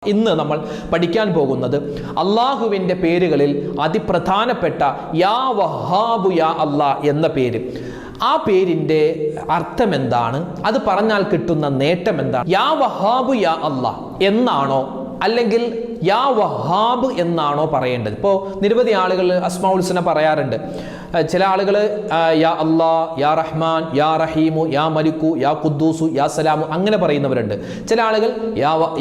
ഇന്ന് നമ്മൾ പഠിക്കാൻ പോകുന്നത് അള്ളാഹുവിൻ്റെ പേരുകളിൽ അതിപ്രധാനപ്പെട്ട യാ വഹാബു യാ അല്ലാ എന്ന പേര്. ആ പേരിൻ്റെ അർത്ഥം എന്താണ്? അത് പറഞ്ഞാൽ കിട്ടുന്ന നേട്ടം എന്താണ്? യാ വഹാബു യാ അല്ലാ എന്നാണോ അല്ലെങ്കിൽ യാ വഹാബ് എന്നാണോ പറയേണ്ടത്? ഇപ്പോൾ നിരവധി ആളുകൾ അസ്മാഉൽ ഹുസ്ന പറയാറുണ്ട്. ചില ആളുകൾ യാ അല്ലാ, യാ റഹ്മാൻ, യാ റഹീമു, യാ മലിക്കു, യാ ഖുദ്ദൂസു, യാ സലാമു അങ്ങനെ പറയുന്നവരുണ്ട്. ചില ആളുകൾ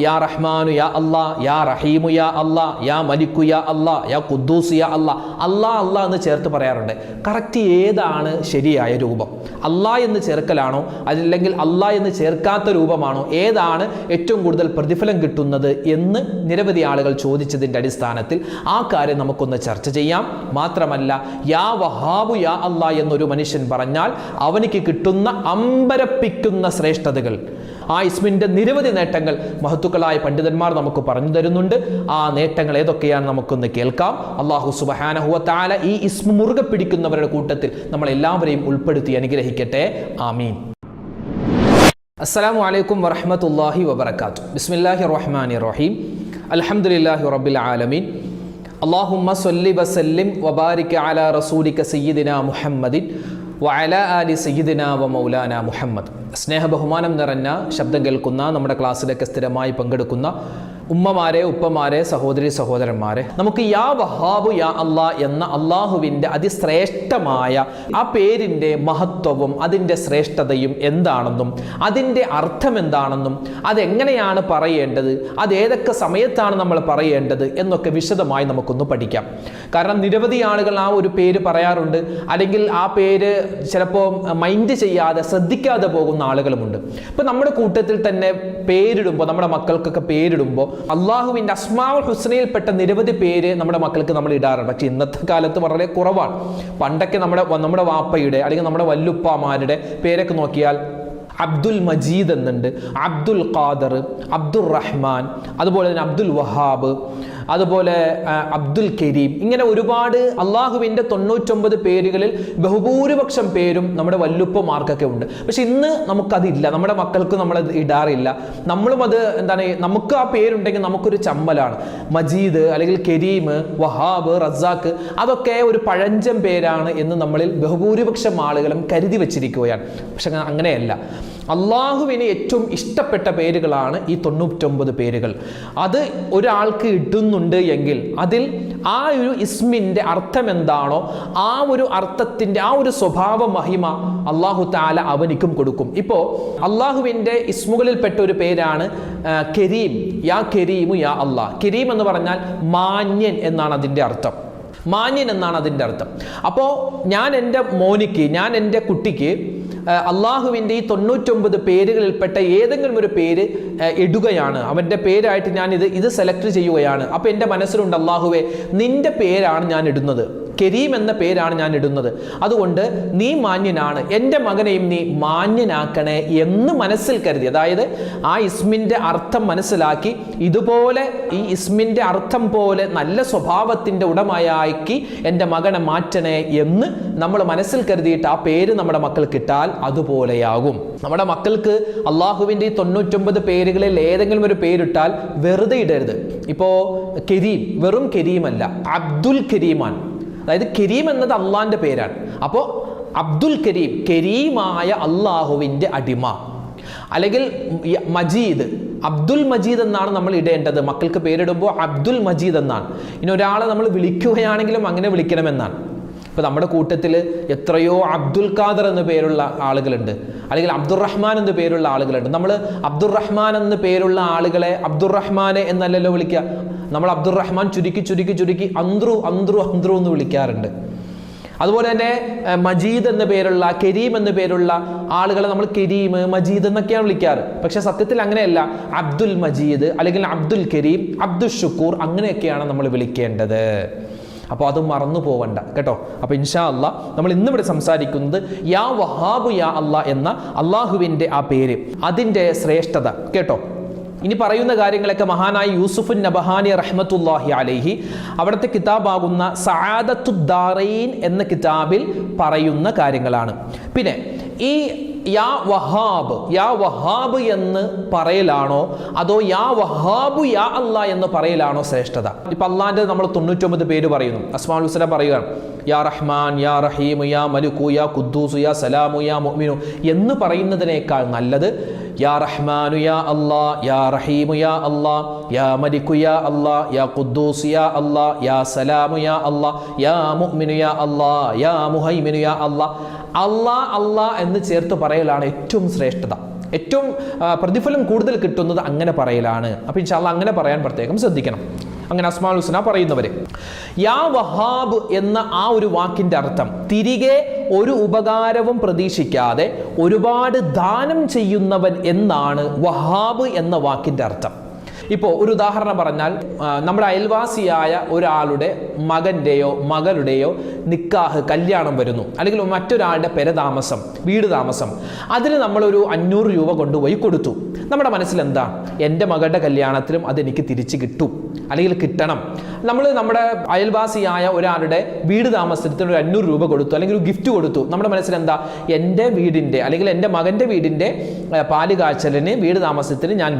യാ റഹ്മാനു യാ അല്ലാ, യാ റഹീമു യാ അല്ലാ, യാ മലിക്കു യാ അല്ലാ, യാ ഖുദ്ദൂസു യാ അല്ലാ, അല്ലാ അല്ലാ എന്ന് ചേർത്ത് പറയാറുണ്ട്. കറക്റ്റ് ഏതാണ് ശരിയായ രൂപം? അല്ലാ എന്ന് ചേർക്കലാണോ അല്ലെങ്കിൽ അല്ലാ എന്ന് ചേർക്കാത്ത രൂപമാണോ? ഏതാണ് ഏറ്റവും കൂടുതൽ പ്രതിഫലം കിട്ടുന്നത് എന്ന് നിരവധി ആളുകൾ ചോദിച്ചതിൻ്റെ അടിസ്ഥാനത്തിൽ ആ കാര്യം നമുക്കൊന്ന് ചർച്ച ചെയ്യാം. മാത്രമല്ല യാ വഹാബു യാ അല്ലാ എന്നൊരു മനുഷ്യൻ പറഞ്ഞാൽ അവനിക്ക് കിട്ടുന്ന അമ്പരപ്പിക്കുന്ന ശ്രേഷ്ഠതകൾ, ആ ഇസ്മിൻ്റെ നിരവധി നേട്ടങ്ങൾ മഹത്തുക്കളായ പണ്ഡിതന്മാർ നമുക്ക് പറഞ്ഞു തരുന്നുണ്ട്. ആ നേട്ടങ്ങൾ ഏതൊക്കെയാണ് നമുക്കൊന്ന് കേൾക്കാം. അല്ലാഹു സുബ്ഹാനഹു വ തആല ഈ ഇസ്മ മുറുകെ പിടിക്കുന്നവരുടെ കൂട്ടത്തിൽ നമ്മളെല്ലാവരെയും ഉൾപ്പെടുത്തി അനുഗ്രഹിക്കട്ടെ. ആമീൻ. അസ്സലാമു അലൈക്കും വറഹ്മത്തുള്ളാഹി വബറകാതുഹു. ബിസ്മില്ലാഹിർ റഹ്മാനിർ റഹീം. അൽഹംദുലില്ലാഹി റബ്ബിൽ ആലമീൻ. അല്ലാഹുമ്മ സ്വല്ലി വസല്ലിം വബാരിക അലാ റസൂലിക സയ്യിദിനാ മുഹമ്മദിൻ വഅലാ ആലി സയ്യിദിനാ വ മൗലാനാ മുഹമ്മദ്. സ്നേഹ ബഹുമാനം നിറഞ്ഞ ശബ്ദം കേൾക്കുന്ന നമ്മുടെ ക്ലാസ്സിലൊക്കെ സ്ഥിരമായി പങ്കെടുക്കുന്ന ഉമ്മമാരെ, ഉപ്പമാരെ, സഹോദരി സഹോദരന്മാരെ, നമുക്ക് യാ വഹാബു യാ അല്ലാ എന്ന അള്ളാഹുവിൻ്റെ അതിശ്രേഷ്ഠമായ ആ പേരിൻ്റെ മഹത്വവും അതിൻ്റെ ശ്രേഷ്ഠതയും എന്താണെന്നും അതിൻ്റെ അർത്ഥം എന്താണെന്നും അതെങ്ങനെയാണ് പറയേണ്ടത്, അതേതൊക്കെ സമയത്താണ് നമ്മൾ പറയേണ്ടത് എന്നൊക്കെ വിശദമായി നമുക്കൊന്ന് പഠിക്കാം. കാരണം നിരവധി ആളുകൾ ആ ഒരു പേര് പറയാറുണ്ട്, അല്ലെങ്കിൽ ആ പേര് ചിലപ്പോൾ മൈൻഡ് ചെയ്യാതെ ശ്രദ്ധിക്കാതെ പോകുന്ന ആളുകളുമുണ്ട്. ഇപ്പം നമ്മുടെ കൂട്ടത്തിൽ തന്നെ പേരിടുമ്പോൾ, നമ്മുടെ മക്കൾക്കൊക്കെ പേരിടുമ്പോൾ അള്ളാഹുവിൻ്റെ അസ്മാഉൽ ഹുസ്നയിൽപ്പെട്ട നിരവധി പേര് നമ്മുടെ മക്കൾക്ക് നമ്മൾ ഇടാറുണ്ട്. പക്ഷെ ഇന്നത്തെ കാലത്ത് വളരെ കുറവാണ്. പണ്ടൊക്കെ നമ്മുടെ വാപ്പയുടെ അല്ലെങ്കിൽ നമ്മുടെ വല്ലുപ്പാമാരുടെ പേരൊക്കെ നോക്കിയാൽ അബ്ദുൽ മജീദ് എന്നുണ്ട്, അബ്ദുൽ ഖാദർ, അബ്ദുൽ റഹ്മാൻ, അതുപോലെ തന്നെ അബ്ദുൽ വഹാബ്, അതുപോലെ അബ്ദുൽ കരീം, ഇങ്ങനെ ഒരുപാട് അള്ളാഹുവിൻ്റെ 99 പേരുകളിൽ ബഹുഭൂരിപക്ഷം പേരും നമ്മുടെ വല്ലുപ്പമാർക്കൊക്കെ ഉണ്ട്. പക്ഷെ ഇന്ന് നമുക്കതില്ല, നമ്മുടെ മക്കൾക്ക് നമ്മളത് ഇടാറില്ല. നമ്മളും അത് എന്താണ്, നമുക്ക് ആ പേരുണ്ടെങ്കിൽ നമുക്കൊരു ചമ്മലാണ്. മജീദ് അല്ലെങ്കിൽ കരീം, വഹാബ്, റസാഖ് അതൊക്കെ ഒരു പഴഞ്ചൻ പേരാണ് എന്ന് നമ്മളിൽ ബഹുഭൂരിപക്ഷം ആളുകളും കരുതി വച്ചിരിക്കുകയാണ്. പക്ഷെ അങ്ങനെയല്ല. അള്ളാഹുവിന് ഏറ്റവും ഇഷ്ടപ്പെട്ട പേരുകളാണ് ഈ 99 പേരുകൾ. അത് ഒരാൾക്ക് ഇടുന്നുണ്ട് എങ്കിൽ അതിൽ ആ ഒരു ഇസ്മിൻ്റെ അർത്ഥം എന്താണോ ആ ഒരു അർത്ഥത്തിൻ്റെ ആ ഒരു സ്വഭാവ മഹിമ അള്ളാഹു തആല അവനിക്കും കൊടുക്കും. ഇപ്പോൾ അള്ളാഹുവിൻ്റെ ഇസ്മുകളിൽപ്പെട്ട ഒരു പേരാണ് കരീം. യാ കരീമു യാ അല്ലാ. കരീം എന്ന് പറഞ്ഞാൽ മാന്യൻ എന്നാണ് അതിൻ്റെ അർത്ഥം. മാന്യൻ എന്നാണ് അതിൻ്റെ അർത്ഥം. അപ്പോൾ ഞാൻ എൻ്റെ മോനിക്ക്, ഞാൻ എൻ്റെ കുട്ടിക്ക് അള്ളാഹുവിൻ്റെ ഈ 99 പേരുകളിൽപ്പെട്ട ഏതെങ്കിലും ഒരു പേര് ഇടുകയാണ്, അവൻ്റെ പേരായിട്ട് ഞാൻ ഇത് സെലക്ട് ചെയ്യുകയാണ്. അപ്പോൾ എൻ്റെ മനസ്സിലുണ്ട്, അള്ളാഹുവേ നിൻ്റെ പേരാണ് ഞാൻ ഇടുന്നത്, കരീം എന്ന പേരാണ് ഞാൻ ഇടുന്നത്, അതുകൊണ്ട് നീ മാന്യനാണ്, എൻ്റെ മകനെയും നീ മാന്യനാക്കണേ എന്ന് മനസ്സിൽ കരുതി, അതായത് ആ ഇസ്മിൻ്റെ അർത്ഥം മനസ്സിലാക്കി ഇതുപോലെ ഈ ഇസ്മിൻ്റെ അർത്ഥം പോലെ നല്ല സ്വഭാവത്തിൻ്റെ ഉടമയാക്കി എൻ്റെ മകനെ മാറ്റണേ എന്ന് നമ്മൾ മനസ്സിൽ കരുതിയിട്ട് ആ പേര് നമ്മുടെ മക്കൾക്ക് ഇട്ടാൽ അതുപോലെയാകും. നമ്മുടെ മക്കൾക്ക് അള്ളാഹുവിൻ്റെ ഈ 99 പേരുകളിൽ ഏതെങ്കിലും ഒരു പേരിട്ടാൽ വെറുതെ ഇടരുത്. ഇപ്പോൾ കരീം വെറും കരീമല്ല, അബ്ദുൽ കരീമാൻ. അതായത് കരീം എന്നത് അള്ളാഹിൻ്റെ പേരാണ്. അപ്പോൾ അബ്ദുൽ കരീം, കരീമായ അള്ളാഹുവിൻ്റെ അടിമ. അല്ലെങ്കിൽ മജീദ്, അബ്ദുൽ മജീദ് എന്നാണ് നമ്മൾ ഇടേണ്ടത്. മക്കൾക്ക് പേരിടുമ്പോൾ അബ്ദുൽ മജീദ് എന്നാണ്. ഇനി ഒരാളെ നമ്മൾ വിളിക്കുകയാണെങ്കിലും അങ്ങനെ വിളിക്കണമെന്നാണ്. ഇപ്പോൾ നമ്മുടെ കൂട്ടത്തിൽ എത്രയോ അബ്ദുൽ ഖാദർ എന്ന് പേരുള്ള ആളുകളുണ്ട്, അല്ലെങ്കിൽ അബ്ദുറഹ്മാൻ എന്ന് പേരുള്ള ആളുകളുണ്ട്. നമ്മൾ അബ്ദുറഹ്മാൻ എന്ന് പേരുള്ള ആളുകളെ അബ്ദുറഹ്മാനെ എന്നല്ലല്ലോ വിളിക്കുക. നമ്മൾ അബ്ദുറഹ്മാൻ ചുരുക്കി അന്ത്രു എന്ന് വിളിക്കാറുണ്ട്. അതുപോലെ തന്നെ മജീദ് എന്ന പേരുള്ള, കരീം എന്ന പേരുള്ള ആളുകളെ നമ്മൾ കരീം, മജീദ് എന്നൊക്കെയാണ് വിളിക്കാറ്. പക്ഷെ സത്യത്തിൽ അങ്ങനെയല്ല. അബ്ദുൽ മജീദ് അല്ലെങ്കിൽ അബ്ദുൽ കരീം, അബ്ദുൽ ഷുക്കൂർ അങ്ങനെയൊക്കെയാണ് നമ്മൾ വിളിക്കേണ്ടത്. അപ്പോൾ അത് മറന്നു പോകണ്ട കേട്ടോ. അപ്പോൾ ഇൻഷാ അല്ലാഹ് നമ്മൾ ഇന്നിവിടെ സംസാരിക്കുന്നത് യാ വഹാബു യാ അല്ലാ എന്ന അള്ളാഹുവിൻ്റെ ആ പേര്, അതിൻ്റെ ശ്രേഷ്ഠത കേട്ടോ. ഇനി പറയുന്ന കാര്യങ്ങളൊക്കെ മഹാനായ യൂസുഫുൻ നബഹാനി റഹ്മത്തുള്ളാഹി അലൈഹി അവിടുത്തെ കിതാബാകുന്ന സആദത്തുദ്ദാറൈൻ എന്ന കിതാബിൽ പറയുന്ന കാര്യങ്ങളാണ്. പിന്നെ ഈ യാ വഹാബ്, യാ വഹാബ് എന്ന് പറയലാണോ അതോ യാ വഹാബു യാ അല്ലാ എന്ന് പറയലാണോ ശ്രേഷ്ഠത? ഇപ്പൊ അള്ളാന്റെ നമ്മൾ 99 പേര് പറയുന്നു, അസ്മാഉൽ ഹുസ്ന പറയുകയാണ്, യാ റഹ്മാൻ, യാ റഹീം, യാ മലികു, യാ ഖുദ്ദൂസ്, യാ സലാമു, യാ മുഅ്മിനു എന്ന് പറയുന്നതിനേക്കാൾ നല്ലത് യാ റഹ്മാനു യാ അല്ലാ, യാ റഹീമു യാ അല്ലാ, യാ മലികു യാ അല്ലാ, യാ ഖുദ്ദൂസ് യാ അല്ലാ, യാ സലാമു യാ അല്ലാ, യാ മുഅ്മിനു യാ അല്ലാ, യാ മുഹൈമിനു യാ അല്ലാ. അല്ലാ അല്ലാ എന്ന് ചേർത്ത് പറയലാണ് ഏറ്റവും ശ്രേഷ്ഠത. ഏറ്റവും പ്രതിഫലം കൂടുതൽ കിട്ടുന്നത് അങ്ങനെ പറയലാണ്. അപ്പോൾ ഇൻഷാ അല്ലാഹ് അങ്ങനെ പറയാൻ പ്രത്യേകം ശ്രദ്ധിക്കണം. അങ്ങനെ അസ്മാഉൽ ഹുസ്ന പറയുന്നവര്. യാ വഹാബ് എന്ന ആ ഒരു വാക്കിന്റെ അർത്ഥം തിരികെ ഒരു ഉപകാരവും പ്രതീക്ഷിക്കാതെ ഒരുപാട് ദാനം ചെയ്യുന്നവൻ എന്നാണ് വഹാബ് എന്ന വാക്കിന്റെ അർത്ഥം. ഇപ്പോൾ ഒരു ഉദാഹരണം പറഞ്ഞാൽ, നമ്മുടെ അയൽവാസിയായ ഒരാളുടെ മകൻ്റെയോ മകളുടെയോ നിക്കാഹ്, കല്യാണം വരുന്നു, അല്ലെങ്കിൽ മറ്റൊരാളുടെ പെരതാമസം, വീട് താമസം, അതിന് നമ്മളൊരു 500 രൂപ കൊണ്ടുപോയി കൊടുത്തു. നമ്മുടെ മനസ്സിൽ എന്താ, എൻ്റെ മകളുടെ കല്യാണത്തിലും അതെനിക്ക് തിരിച്ച് കിട്ടും, അല്ലെങ്കിൽ കിട്ടണം. നമ്മൾ നമ്മുടെ അയൽവാസിയായ ഒരാളുടെ വീട് താമസത്തിന് ഒരു 500 രൂപ കൊടുത്തു, അല്ലെങ്കിൽ ഒരു ഗിഫ്റ്റ് കൊടുത്തു. നമ്മുടെ മനസ്സിൽ എന്താ, എൻ്റെ വീടിൻ്റെ അല്ലെങ്കിൽ എൻ്റെ മകൻ്റെ വീടിൻ്റെ പാല് കാച്ചലിന്, വീട് താമസത്തിന് ഞാൻ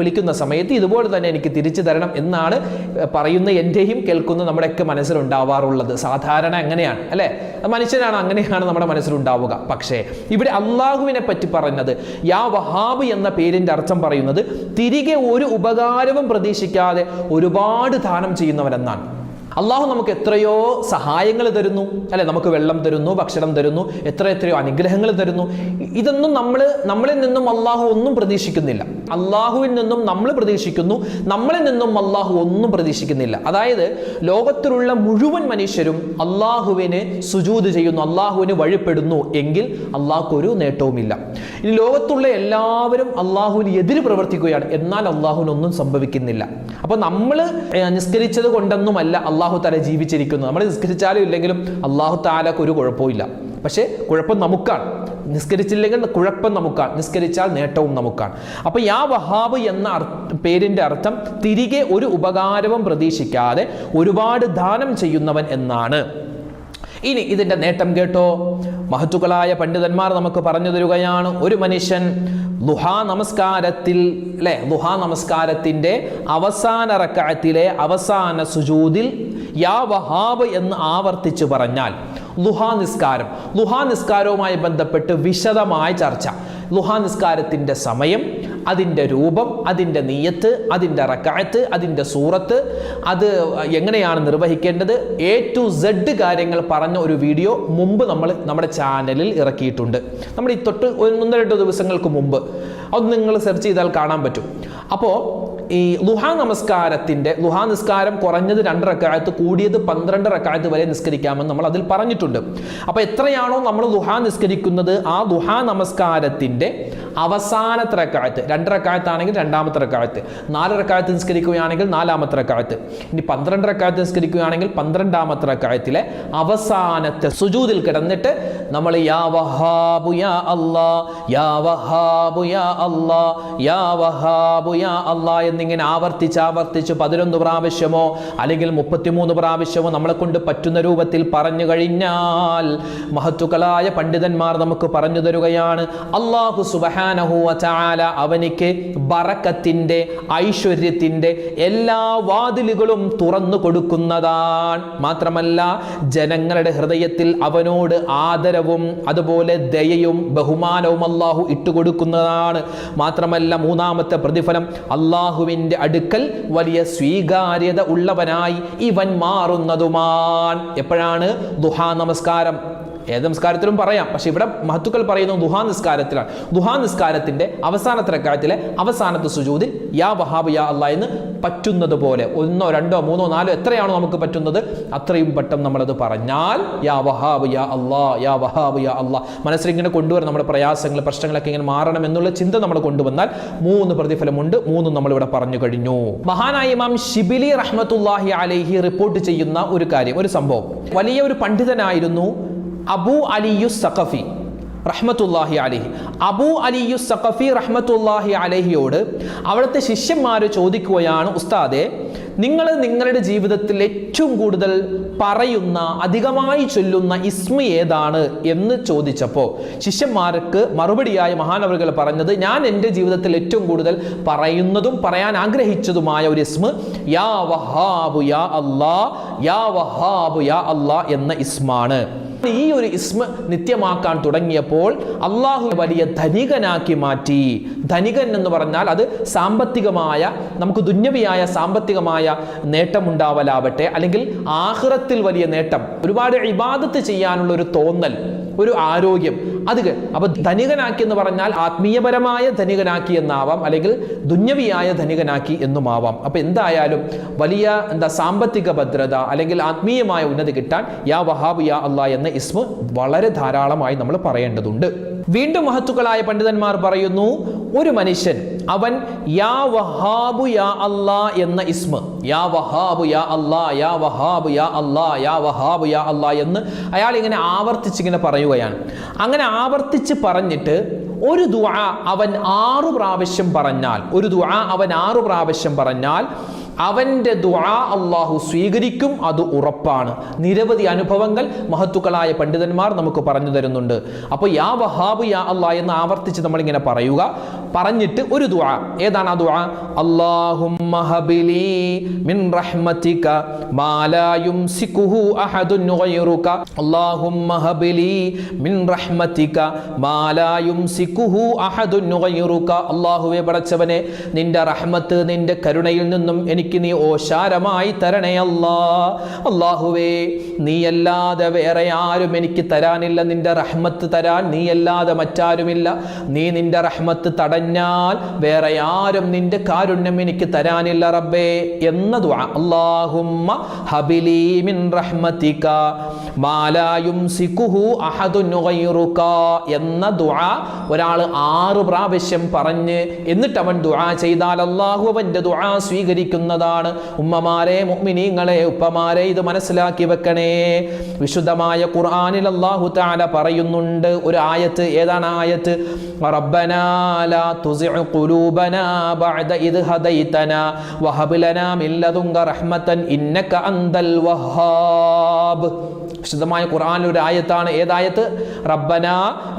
വിളിക്കുന്ന സമയത്ത് ഇതുപോലെ തന്നെ എനിക്ക് തിരിച്ചു തരണം എന്നാണ് പറയുന്ന എൻ്റെയും കേൾക്കുന്ന നമ്മുടെയൊക്കെ മനസ്സിലുണ്ടാവാറുള്ളത്. സാധാരണ അങ്ങനെയാണ് അല്ലേ, മനുഷ്യനാണ്, അങ്ങനെയാണ് നമ്മുടെ മനസ്സിലുണ്ടാവുക. പക്ഷേ ഇവിടെ അള്ളാഹുവിനെ പറ്റി പറഞ്ഞത് യാ വഹാബ് എന്ന പേരിന്റെ അർത്ഥം പറയുന്നത് തിരികെ ഒരു ഉപകാരവും പ്രതീക്ഷിക്കാതെ ഒരുപാട് ദാനം ചെയ്യുന്നവരെന്നാണ്. അള്ളാഹു നമുക്ക് എത്രയോ സഹായങ്ങൾ തരുന്നു അല്ലെ, നമുക്ക് വെള്ളം തരുന്നു, ഭക്ഷണം തരുന്നു, എത്രയോ അനുഗ്രഹങ്ങൾ തരുന്നു. ഇതൊന്നും നമ്മളിൽ നിന്നും അള്ളാഹു ഒന്നും പ്രതീക്ഷിക്കുന്നില്ല. അള്ളാഹുവിൽ നിന്നും നമ്മൾ പ്രതീക്ഷിക്കുന്നു, നമ്മളിൽ നിന്നും അള്ളാഹു ഒന്നും പ്രതീക്ഷിക്കുന്നില്ല. അതായത് ലോകത്തിലുള്ള മുഴുവൻ മനുഷ്യരും അള്ളാഹുവിന് സുജൂദ് ചെയ്യുന്നു, അള്ളാഹുവിന് വഴിപ്പെടുന്നു എങ്കിൽ അള്ളാഹുക്ക് ഒരു നേട്ടവുമില്ല. ഇനി ലോകത്തുള്ള എല്ലാവരും അള്ളാഹുവിന് എതിര് പ്രവർത്തിക്കുകയാണ്, എന്നാൽ അള്ളാഹുവിനൊന്നും സംഭവിക്കുന്നില്ല. അപ്പൊ നമ്മൾ നിസ്കരിച്ചത് കൊണ്ടൊന്നുമല്ല അള്ളാഹു താല ജീവിച്ചിരിക്കുന്നു. നമ്മൾ നിസ്കരിച്ചാലും ഇല്ലെങ്കിലും അള്ളാഹു താലക്ക് ഒരു കുഴപ്പമില്ല. പക്ഷേ കുഴപ്പം നമുക്കാണ്. നിസ്കരിച്ചില്ലെങ്കിൽ കുഴപ്പം നമുക്കാണ്, നിസ്കരിച്ചാൽ നേട്ടവും നമുക്കാണ്. അപ്പൊ യാ വഹാബ് എന്ന പേരിന്റെ അർത്ഥം തിരികെ ഒരു ഉപകാരവും പ്രതീക്ഷിക്കാതെ ഒരുപാട് ദാനം ചെയ്യുന്നവൻ എന്നാണ്. ഇനി ഇതിന്റെ നേട്ടം കേട്ടോ, മഹത്തുക്കളായ പണ്ഡിതന്മാർ നമുക്ക് പറഞ്ഞു തരുകയാണ്. ഒരു മനുഷ്യൻ ദുഹാ നമസ്കാരത്തിൽ അല്ലെ, ദുഹാ നമസ്കാരത്തിന്റെ അവസാന റക്അത്തിലെ അവസാന സുജൂദിൽ യാ വഹാബ് എന്ന് ആവർത്തിച്ചു പറഞ്ഞാൽ ലുഹാ നിസ്കാരവുമായി ബന്ധപ്പെട്ട് വിശദമായ ചർച്ച. ലുഹാ നിസ്കാരത്തിന്റെ സമയം, അതിൻ്റെ രൂപം, അതിൻ്റെ നിയ്യത്ത്, അതിൻ്റെ റക്അത്ത്, അതിൻ്റെ സൂറത്ത്, അത് എങ്ങനെയാണ് നിർവഹിക്കേണ്ടത്, A to Z കാര്യങ്ങൾ പറഞ്ഞ ഒരു വീഡിയോ മുമ്പ് നമ്മൾ നമ്മുടെ ചാനലിൽ ഇറക്കിയിട്ടുണ്ട്. നമ്മൾ ഈ തൊട്ട് 1-2 ദിവസങ്ങൾക്ക് മുമ്പ് അത് നിങ്ങൾ സെർച്ച് ചെയ്താൽ കാണാൻ പറ്റും. അപ്പോൾ ഈ ലുഹാ നിസ്കാരം കുറഞ്ഞത് 2 റക്അത്ത്, കൂടിയത് 12 റക്അത്ത് വരെ നിസ്കരിക്കാമെന്ന് നമ്മൾ അതിൽ പറഞ്ഞിട്ടുണ്ട്. അപ്പോൾ എത്രയാണോ നമ്മൾ ലുഹാ നിസ്കരിക്കുന്നത്, ആ ലുഹാ നമസ്കാരത്തിന്റെ അവസാനത്തെ റക്അത്ത്, 2 റക്അത്ത് ആണെങ്കിൽ 2ാമത്തെ റക്അത്ത്, 4 റക്അത്ത് നിസ്കരിക്കുകയാണെങ്കിൽ 4ാമത്തെ റക്അത്ത്, ഇനി 12 റക്അത്ത് നിസ്കരിക്കുകയാണെങ്കിൽ 12ാമത്തെ റക്അത്തിലെ അവസാനത്തെ സുജൂദിൽ കിടന്നിട്ട് നമ്മൾ യാ വഹാബു യാ അല്ലാ, യാ വഹാബു യാ അല്ലാ, യാ വഹാബു യാ അല്ലാ എന്നിങ്ങനെ ആവർത്തിച്ച് 11 പ്രാവശ്യമോ അല്ലെങ്കിൽ 33 പ്രാവശ്യമോ നമ്മളെ കൊണ്ട് പറ്റുന്ന രൂപത്തിൽ പറഞ്ഞു കഴിഞ്ഞാൽ മഹത്തുക്കളായ പണ്ഡിതന്മാർ നമുക്ക് പറഞ്ഞു തരുകയാണ്, അല്ലാഹു സുബ്ഹാനഹു വ തആല അവനിക്ക് ബറക്കത്തിന്റെ, ഐശ്വര്യത്തിന്റെ എല്ലാ വാതിലുകളും തുറന്നു കൊടുക്കുന്നതാണ്. മാത്രമല്ല ജനങ്ങളുടെ ഹൃദയത്തിൽ അവനോട് ആദരവും അതുപോലെ ദയയും ബഹുമാനവും അല്ലാഹു ഇട്ടുകൊടുക്കുന്നതാണ്. മാത്രമല്ല 3ാമത്തെ പ്രതിഫലം, അല്ലാഹുവിന്റെ അടുക്കൽ വലിയ സ്വീകാര്യത ഉള്ളവനായി ഇവൻ മാറുന്നതുമാണ്. എപ്പോഴാണ്? ദുഹാ നമസ്കാരം. ഏത് നമസ്കാരത്തിലും പറയാം, പക്ഷെ ഇവിടെ മഹത്തുക്കൾ പറയുന്നു ദുഹാ നിസ്കാരത്തിലാണ്. ദുഹാ നിസ്കാരത്തിന്റെ അവസാനത്തെ റക്അത്തിലെ അവസാനത്തെ സുജൂദിൽ യാ വഹാബ് യാ അല്ലാ എന്ന് പറ്റുന്നത് പോലെ 1, 2, 3, 4 എത്രയാണോ നമുക്ക് പറ്റുന്നത് അത്രയും പെട്ടെന്ന് നമ്മളത് പറഞ്ഞാൽ യാ വഹാബ് യാ അല്ലാ, യാ വഹാബ് യാ അല്ലാ മനസ്സിലിങ്ങനെ കൊണ്ടുവരണം. നമ്മുടെ പ്രയാസങ്ങൾ, പ്രശ്നങ്ങളൊക്കെ ഇങ്ങനെ മാറണം എന്നുള്ള ചിന്ത നമ്മൾ കൊണ്ടുവന്നാൽ 3 പ്രതിഫലമുണ്ട്. 3 നമ്മളിവിടെ പറഞ്ഞു കഴിഞ്ഞു. മഹാനായ ഇമാം ശിബിലി റഹ്മത്തുള്ളാഹി അലൈഹി റിപ്പോർട്ട് ചെയ്യുന്ന ഒരു കാര്യം, ഒരു സംഭവം, വലിയ ഒരു പണ്ഡിതനായിരുന്നു അബൂ അലിയു സഖഫി റഹ്മത്തുള്ളാഹി അലൈഹി. അബൂ അലിയു സഖഫി റഹ്മത്തുള്ളാഹി അലൈഹിയോട് അവിടുത്തെ ശിഷ്യന്മാർ ചോദിക്കുകയാണ്, ഉസ്താദെ നിങ്ങൾ നിങ്ങളുടെ ജീവിതത്തിൽ ഏറ്റവും കൂടുതൽ പറയുന്ന, അധികമായി ചൊല്ലുന്ന ഇസ്മ ഏതാണ് എന്ന് ചോദിച്ചപ്പോൾ ശിഷ്യന്മാർക്ക് മറുപടിയായി മഹാനവറുകൾ പറഞ്ഞത്, ഞാൻ എൻ്റെ ജീവിതത്തിൽ ഏറ്റവും കൂടുതൽ പറയുന്നതും പറയാൻ ആഗ്രഹിച്ചതുമായ ഒരു ഇസ്മ യാ വഹാബു യാ അല്ലാ, യാ വഹാബു യാ അല്ലാ എന്ന ഇസ്മാണ്. ഈ ഒരു ഇസ്മ നിത്യമാക്കാൻ തുടങ്ങിയപ്പോൾ അള്ളാഹു വലിയ ധനികനാക്കി മാറ്റി. ധനികൻ എന്ന് പറഞ്ഞാൽ അത് സാമ്പത്തികമായ, നമുക്ക് ദുന്യവിയായ സാമ്പത്തികമായ നേട്ടമുണ്ടാവലാവട്ടെ, അല്ലെങ്കിൽ ആഖിറത്തിൽ വലിയ നേട്ടം, ഒരുപാട് ഇബാദത്ത് ചെയ്യാനുള്ള ഒരു തോന്നൽ, ഒരു ആരോഗ്യം, അത്. അപ്പൊ ധനികനാക്കി എന്ന് പറഞ്ഞാൽ ആത്മീയപരമായ ധനികനാക്കി എന്നാവാം, അല്ലെങ്കിൽ ദുന്യവിയായ ധനികനാക്കി എന്നുമാവാം. അപ്പൊ എന്തായാലും വലിയ സാമ്പത്തിക ഭദ്രത അല്ലെങ്കിൽ ആത്മീയമായ ഉന്നതി കിട്ടാൻ യാ വഹാബ് യാ അല്ലാ എന്ന ഇസ്മ വളരെ ധാരാളമായി നമ്മൾ പറയേണ്ടതുണ്ട്. വീണ്ടും മഹത്തുക്കളായ പണ്ഡിതന്മാർ പറയുന്നു, ഒരു മനുഷ്യൻ അവൻ യാ വഹാബു യാ അല്ലാ എന്ന ഇസ്മ, യാ വഹാബു യാ അല്ലാ, യാ വഹാബു യാ അല്ലാ, യാ വഹാബു യാ അല്ലാ എന്ന് അയാൾ ഇങ്ങനെ ആവർത്തിച്ചിങ്ങനെ പറയുകയാണ്. അങ്ങനെ ആവർത്തിച്ച് പറഞ്ഞിട്ട് ഒരു ദുആ അവൻ 6 പ്രാവശ്യം പറഞ്ഞാൽ, ഒരു ദുആ അവൻ 6 പ്രാവശ്യം പറഞ്ഞാൽ അവൻ്റെ ദുആ അള്ളാഹു സ്വീകരിക്കും, അത് ഉറപ്പാണ്. നിരവധി അനുഭവങ്ങൾ മഹത്തുക്കളായ പണ്ഡിതന്മാർ നമുക്ക് പറഞ്ഞു തരുന്നുണ്ട്. അപ്പോൾ യാ വഹാബ് യാ അല്ലാ എന്ന് ആവർത്തിച്ച് നമ്മളിങ്ങനെ പറയുക. പറഞ്ഞിട്ട് ഒരു ദുആ, ഏതാണ് ആ ദുആ? അല്ലാഹുമ്മ ഹബിലി മിൻ റഹ്മതിക മാ ലാ യുംസികുഹു അഹദുൻ ഗൈറുക, അല്ലാഹുമ്മ ഹബിലി മിൻ റഹ്മതിക മാ ലാ യുംസികുഹു അഹദുൻ ഗൈറുക. അല്ലാഹുവേ പടച്ചവനെ, നിന്റെ റഹ്മത്ത്, നിന്റെ കരുണയിൽ നിന്നും എനിക്ക് നീ ഓശാരമായി തരണേ അല്ലാ. അല്ലാഹുവേ, നീയല്ലാതെ വേറെ ആരും എനിക്ക് തരാനില്ല. നിന്റെ റഹ്മത്ത് തരാൻ നീയല്ലാതെ മറ്റാരുമില്ല. നീ നിന്റെ റഹ്മത്ത് തടഞ്ഞാൽ വേറെ ആരും നിന്റെ കാരുണ്യം എനിക്ക് തരാനില്ല റബ്ബേ എന്ന ദുആ. അല്ലാഹുമ്മ ഹബിലി മിൻ റഹ്മതിക മാ ലാ യുംസികുഹു അഹദുൻ ഗൈറുക എന്ന ദുആ ഒരാൾ 6 പ്രാവശ്യം പറഞ്ഞ് എന്നിട്ട് അവൻ ദുആ ചെയ്താൽ അല്ലാഹു അവന്റെ ദുആ സ്വീകരിക്കുന്നതാണ്. ഉമ്മമാരെ, മുഅ്മിനീങ്ങളെ, ഉപ്പമാരെ, ഇത് മനസ്സിലാക്കി വെക്കണേ. വിശുദ്ധമായ ഖുർആനിൽ അല്ലാഹു തആല പറയുന്നുണ്ട് ഒരു ആയത്ത്. ഏതാണ് ആയത്ത്? റബ്ബനാ ലാ തുസിഉ ഖുലൂബനാ ബഅദ ഇദ് ഹദൈതനാ വഹബ് ലനാ മിൻ ലദുൻക റഹ്മതൻ ഇന്നക അൻതൽ വഹ്ഹാബ്. വിശുദ്ധമായ ഖുർആനിൽ ഒരു ആയത്താണ്. ഏതായത്ത്? റബ്ബനാ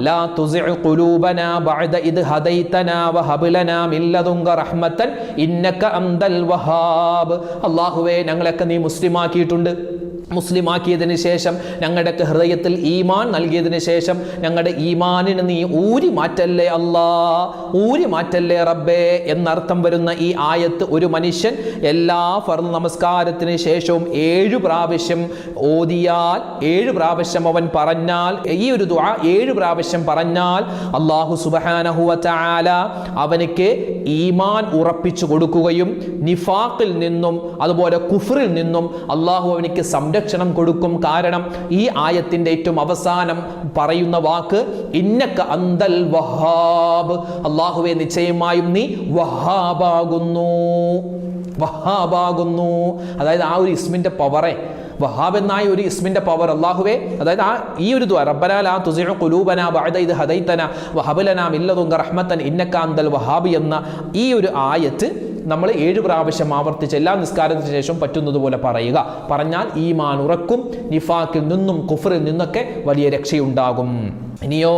ലാ തുസിഉ ഖുലൂബനാ ബഅദ ഇദ് ഹദൈതനാ വഹബ് ലനാ മിൻ ലദുൻക റഹ്മതൻ ഇന്നക അൻതൽ വഹാബ്. അല്ലാഹുവേ, ഞങ്ങളൊക്കെ നീ മുസ്ലിമാക്കിയിട്ടുണ്ട്. മുസ്ലിമാക്കിയതിന് ശേഷം ഞങ്ങളുടെയൊക്കെ ഹൃദയത്തിൽ ഈമാൻ നൽകിയതിന് ശേഷം ഞങ്ങളുടെ ഈമാനിന് നീ ഊരി മാറ്റല്ലേ അല്ലാ, ഊരി മാറ്റല്ലേ റബ്ബേ എന്നർത്ഥം വരുന്ന ഈ ആയത്ത് ഒരു മനുഷ്യൻ എല്ലാ ഫർദ് നമസ്കാരത്തിന് ശേഷവും 7 പ്രാവശ്യം ഓതിയാൽ, 7 പ്രാവശ്യം അവൻ പറഞ്ഞാൽ, ഈ ഒരു ദുആ 7 പ്രാവശ്യം പറഞ്ഞാൽ അല്ലാഹു സുബ്ഹാനഹു വ തആല അവനക്ക് ഈമാൻ ഉറപ്പിച്ചു കൊടുക്കുകയും നിഫാഖിൽ നിന്നും അതുപോലെ കുഫറിൽ നിന്നും അല്ലാഹു അവനക്ക് സംരക്ഷണം കൊടുക്കും. കാരണം ഈ ആയത്തിന്റെ ഏറ്റവും അവസാനം പറയുന്ന വാക്ക് ഇന്നക അന്തൽ വഹാബ്. അല്ലാഹുവേ, നിശ്ചയമായും നീ വഹാബാകുന്നു, വഹാബാകുന്നു. അതായത് ആ ഒരു ഇസ്മിന്റെ പവറെ, വഹാബ് എന്നായ ഒരു ഇസ്മിന്റെ പവർ അല്ലാഹുവേ, അതായത് ഈ ഒരു ദുആ റബ്ബനാ ലാ തുസിഉ ഖുലൂബനാ ബഅദ ഇദ് ഹദൈതനാ വഹബ് ലനാ മിൻ ലദുൻക റഹ്മതൻ ഇന്നക അൻതൽ വഹാബ് എന്ന ഈ ഒരു ആയത്ത് നമ്മൾ 7 പ്രാവശ്യം ആവർത്തിച്ച് എല്ലാ നിസ്കാരത്തിന് ശേഷം പറ്റുന്നത് പോലെ പറയുക. പറഞ്ഞാൽ ഈമാൻ ഉറക്കും, നിഫാഖിൽ നിന്നും കുഫറിൽ നിന്നൊക്കെ വലിയ രക്ഷയുണ്ടാകും. ഇനിയോ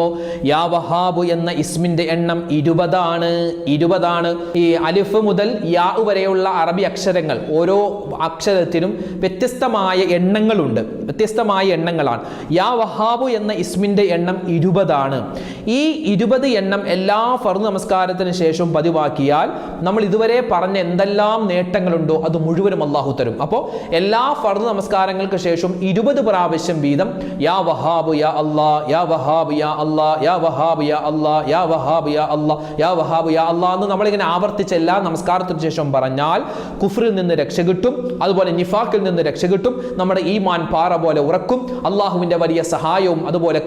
യാ വഹാബ് എന്ന ഇസ്മിന്റെ എണ്ണം 20 ആണ്. ഈ അലിഫ് മുതൽ യാ വരെയുള്ള അറബി അക്ഷരങ്ങൾ, ഓരോ അക്ഷരത്തിനും വ്യത്യസ്തമായ എണ്ണങ്ങളുണ്ട്, വ്യത്യസ്തമായ എണ്ണങ്ങളാണ്. യാ വഹാബ് എന്ന ഇസ്മിന്റെ എണ്ണം 20 ആണ്. ഈ 20 എണ്ണം എല്ലാ ഫർദ് നമസ്കാരത്തിന് ശേഷം പതിവാക്കിയാൽ നമ്മൾ ഇതുവരെ പറഞ്ഞ എന്തെല്ലാം നേട്ടങ്ങളുണ്ടോ അത് മുഴുവനും അല്ലാഹു തരും. അപ്പോൾ എല്ലാ ഫർദ് നമസ്കാരങ്ങൾക്ക് ശേഷം 20 പ്രാവശ്യം വീതം യാ വഹാബ് യാ അല്ലാ, യാ വഹാബ് യാ അല്ലാ, യാ വഹാബ് യാ അല്ലാ, യാ വഹാബ് യാ അല്ലാ, യാ വഹാബ് യാ അല്ലാ എന്ന് നമ്മളിങ്ങനെ ആവർത്തിച്ച് എല്ലാ നമസ്കാരത്തിന് ശേഷം പറഞ്ഞാൽ കുഫറിൽ നിന്ന് രക്ഷ കിട്ടും, അതുപോലെ നിഫാഖിൽ നിന്ന് രക്ഷ കിട്ടും, നമ്മുടെ ഈമാൻ പാറ പോലെ ഉറക്കും, അള്ളാഹുവിന്റെ വലിയ സഹായവും അതുപോലെ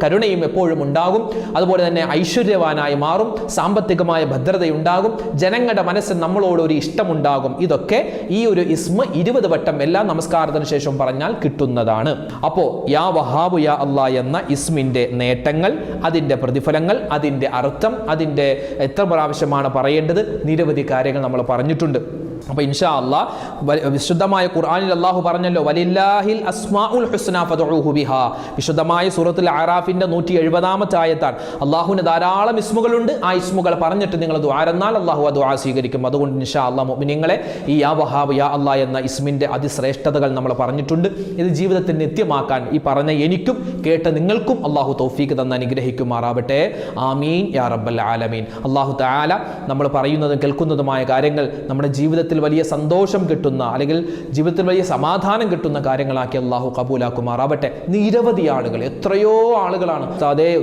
കരുണയും എപ്പോഴും ഉണ്ടാകും, അതുപോലെ തന്നെ ഐശ്വര്യവാനായി മാറും, സാമ്പത്തികമായ ഭദ്രതയുണ്ടാകും, ജനങ്ങളുടെ മനസ്സിൽ നമ്മളോട് ഒരു ഇഷ്ടമുണ്ടാകും. ഇതൊക്കെ ഈ ഒരു ഇസ്മ 20 വട്ടം എല്ലാ നമസ്കാരത്തിന് ശേഷം പറഞ്ഞാൽ കിട്ടുന്നതാണ്. അപ്പോൾ യാ വഹാബ് യാ അല്ലാ എന്ന ഇസ്മിന്റെ നേട്ടങ്ങൾ, അതിന്റെ പ്രതിഫലങ്ങൾ, അതിന്റെ അർത്ഥം, അതിന്റെ എത്ര പ്രാവശ്യമാണ് പറയേണ്ടത്, നിരവധി കാര്യങ്ങൾ നമ്മൾ പറഞ്ഞിട്ടുണ്ട്. അപ്പോൾ ഇൻഷാ അല്ലാഹ് വിശുദ്ധമായ ഖുർആനിൽ അല്ലാഹു പറഞ്ഞല്ലോ വലില്ലാഹിൽ അസ്മാഉൽ ഹുസ്ന ഫദ്ഉഹു ബിഹാ. വിശുദ്ധമായ സൂറത്തുൽ അറാഫിന്റെ 170-ാമത്തെ ആയത്താണ്. അല്ലാഹുവിന് ധാരാളം ഇസ്മുകളുണ്ട്. ആ ഇസ്മുകൾ പറഞ്ഞിട്ട് നിങ്ങൾ ദുആ എന്നാൽ അല്ലാഹു ആ ദുആ സ്വീകരിക്കും. അതുകൊണ്ട് ഇൻഷാ അല്ലാഹ് മുഅ്മിനീങ്ങളെ ഈ യാ വഹാബ് യാ അല്ലാഹ് എന്ന ഇസ്മിന്റെ അതിശ്രേഷ്ഠതകൾ നമ്മൾ പറഞ്ഞിട്ടുണ്ട്. ഇത് ജീവിതത്തിൽ നിത്യമാക്കാൻ ഈ പറഞ്ഞ എനിക്കും കേട്ട നിങ്ങൾക്കും അല്ലാഹു തൗഫീഖ് തന്ന് അനുഗ്രഹിക്കുമാറാവട്ടെ. ആമീൻ യാ റബ്ബൽ ആലമീൻ. അല്ലാഹു തആല നമ്മൾ പറയുന്നതും കേൾക്കുന്നതുമായ കാര്യങ്ങൾ നമ്മുടെ ജീവിതത്തിൽ വലിയ സന്തോഷം കിട്ടുന്ന അല്ലെങ്കിൽ ജീവിതത്തിൽ വലിയ സമാധാനം കിട്ടുന്ന കാര്യങ്ങളാക്കി അല്ലാഹു കബൂലാക്കുമാറാവട്ടെ. നിരവധി ആളുകൾ, എത്രയോ ആളുകളാണ്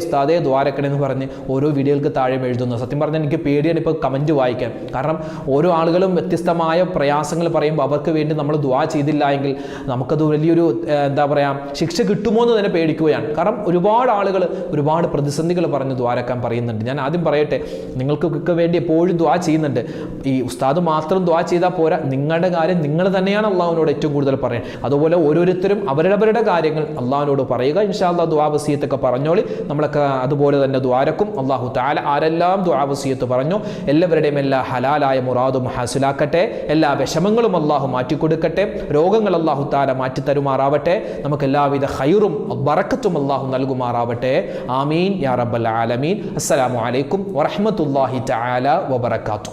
ഉസ്താദേ ദ്വാരക്കണേ എന്ന് പറഞ്ഞ് ഓരോ വീഡിയോകൾക്ക് താഴെ എഴുതുന്നത്. സത്യം പറഞ്ഞാൽ എനിക്ക് പേടിയാണ് ഇപ്പോൾ കമൻറ്റ് വായിക്കാൻ. കാരണം ഓരോ ആളുകളും വ്യത്യസ്തമായ പ്രയാസങ്ങൾ പറയുമ്പോൾ അവർക്ക് വേണ്ടി നമ്മൾ ദുആ ചെയ്തില്ല എങ്കിൽ നമുക്കത് വലിയൊരു എന്താ പറയുക ശിക്ഷ കിട്ടുമോ എന്ന് തന്നെ പേടിക്കുകയാണ്. കാരണം ഒരുപാട് ആളുകൾ ഒരുപാട് പ്രതിസന്ധികൾ പറഞ്ഞ് ദ്വാരക്കാൻ പറയുന്നുണ്ട്. ഞാൻ ആദ്യം പറയട്ടെ, നിങ്ങൾക്കൊക്കെ വേണ്ടി എപ്പോഴും ദുആ ചെയ്യുന്നുണ്ട്. ഈ ഉസ്താദ് മാത്രം ദുആ ചെയ്താൽ പോരാ, നിങ്ങളുടെ കാര്യം നിങ്ങൾ തന്നെയാണ് അള്ളാഹുവിനോട് ഏറ്റവും കൂടുതൽ പറയുന്നത്. അതുപോലെ ഓരോരുത്തരും അവരവരുടെ കാര്യങ്ങൾ അള്ളാഹുവിനോട് പറയുക. ഇൻഷാ അല്ലാഹ് ദുആ വസിയത്തൊക്കെ പറഞ്ഞോളി. നമ്മളൊക്കെ അതുപോലെ തന്നെ ദ്വാരക്കും. അള്ളാഹു തആല ആരെല്ലാം ദുആ വസിയത്ത് പറഞ്ഞു എല്ലാവരുടെയും എല്ലാ ഹലാലായ മുറാദും ഹാസിലാക്കട്ടെ. എല്ലാ വിഷമങ്ങളും അള്ളാഹു മാറ്റിക്കൊടുക്കട്ടെ. രോഗങ്ങൾ അള്ളാഹു തആല മാറ്റി തരുമാറാവട്ടെ. നമുക്ക് എല്ലാവിധ ഖൈറും ബറക്കത്തും അള്ളാഹു നൽകുമാറാവട്ടെ. ആമീൻ യാ റബ്ബൽ ആലമീൻ. അസ്സലാമു അലൈക്കും വറഹ്മത്തുള്ളാഹി തആല വബറകാതുഹു.